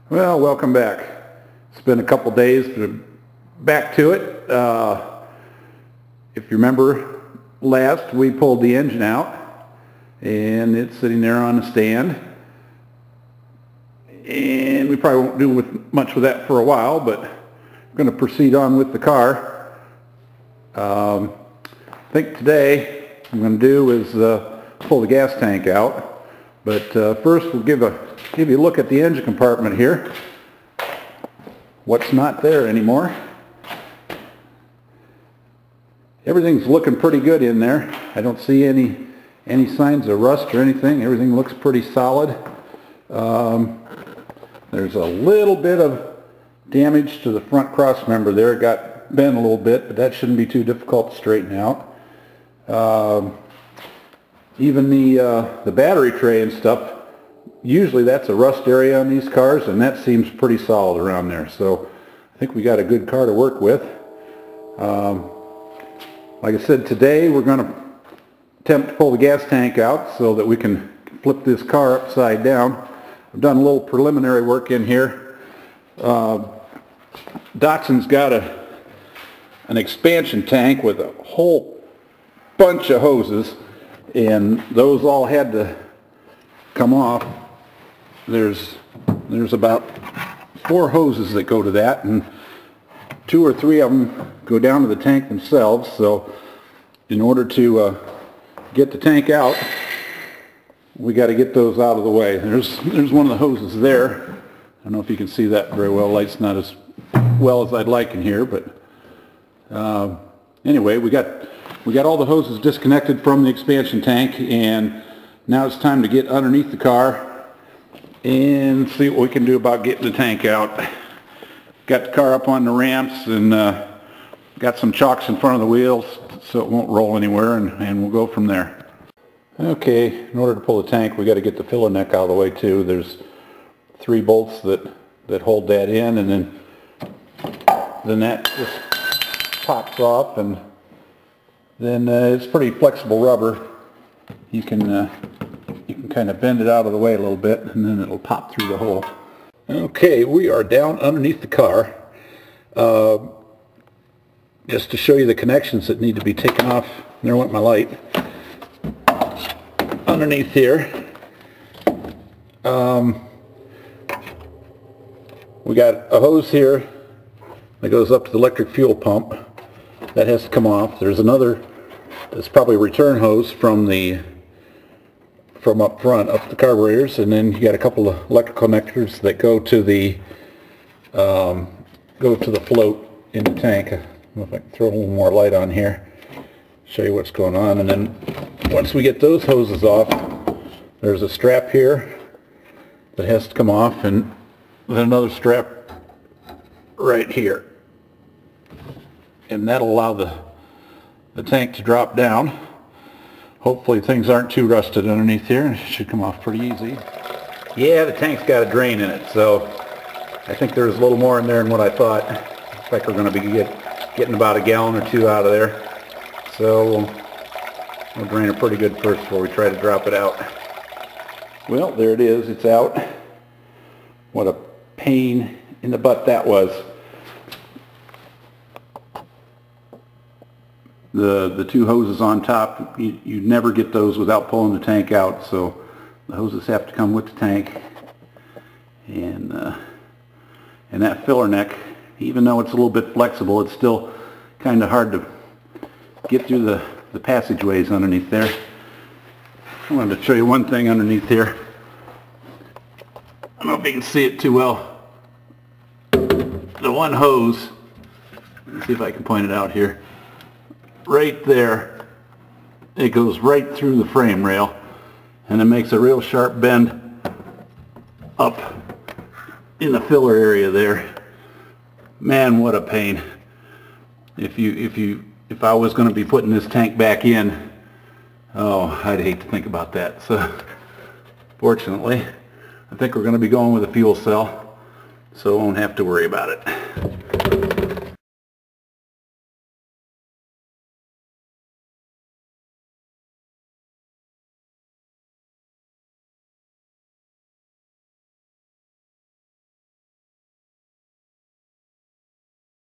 Well, welcome back. It's been a couple days, but back to it. If you remember last, we pulled the engine out and it's sitting there on the stand. And we probably won't do much with that for a while, but we're going to proceed on with the car. I think today what I'm going to do is pull the gas tank out. But first we'll give you a look at the engine compartment here. What's not there anymore. Everything's looking pretty good in there. I don't see any signs of rust or anything. Everything looks pretty solid. There's a little bit of damage to the front cross member there. It got bent a little bit, but that shouldn't be too difficult to straighten out. Even the battery tray and stuff, usually that's a rust area on these cars, and that seems pretty solid around there. So I think we got a good car to work with. Like I said, today we're going to attempt to pull the gas tank out so that we can flip this car upside down. I've done a little preliminary work in here. Datsun's got an expansion tank with a whole bunch of hoses, and those all had to come off. There's about 4 hoses that go to that, and 2 or 3 of them go down to the tank themselves. So in order to get the tank out, we got to get those out of the way. There's one of the hoses there. I don't know if you can see that very well. Light's not as well as I'd like in here, but anyway, we got all the hoses disconnected from the expansion tank, and now it's time to get underneath the car and see what we can do about getting the tank out. Got the car up on the ramps, and got some chocks in front of the wheels so it won't roll anywhere, and we'll go from there. Okay, in order to pull the tank, we got to get the filler neck out of the way too. There's 3 bolts that hold that in, and then that just pops off, and then it's pretty flexible rubber. You can kind of bend it out of the way a little bit, and then it'll pop through the hole. Okay, we are down underneath the car. Just to show you the connections that need to be taken off. There went my light. Underneath here, we got a hose here that goes up to the electric fuel pump. That has to come off. There's another that's probably a return hose from up front, up the carburetors, and then you got a couple of electrical connectors that go to the float in the tank. I don't know if I can throw a little more light on here, show you what's going on. And then once we get those hoses off, there's a strap here that has to come off, and then another strap right here, and that'll allow the tank to drop down. Hopefully things aren't too rusted underneath here, and it should come off pretty easy. Yeah, the tank's got a drain in it, so I think there's a little more in there than what I thought. Looks like we're going to be getting about a gallon or 2 out of there. So we'll drain it pretty good first before we try to drop it out. Well, there it is. It's out. What a pain in the butt that was. The 2 hoses on top, you never get those without pulling the tank out, so the hoses have to come with the tank. And that filler neck, even though it's a little bit flexible, it's still kind of hard to get through the passageways underneath there. I wanted to show you one thing underneath here. I don't know if you can see it too well. The one hose, let's see if I can point it out here. Right there, it goes right through the frame rail, and it makes a real sharp bend up in the filler area there. Man, what a pain. If I was going to be putting this tank back in, oh, I'd hate to think about that. So fortunately, I think we're going to be going with a fuel cell, so I won't have to worry about it.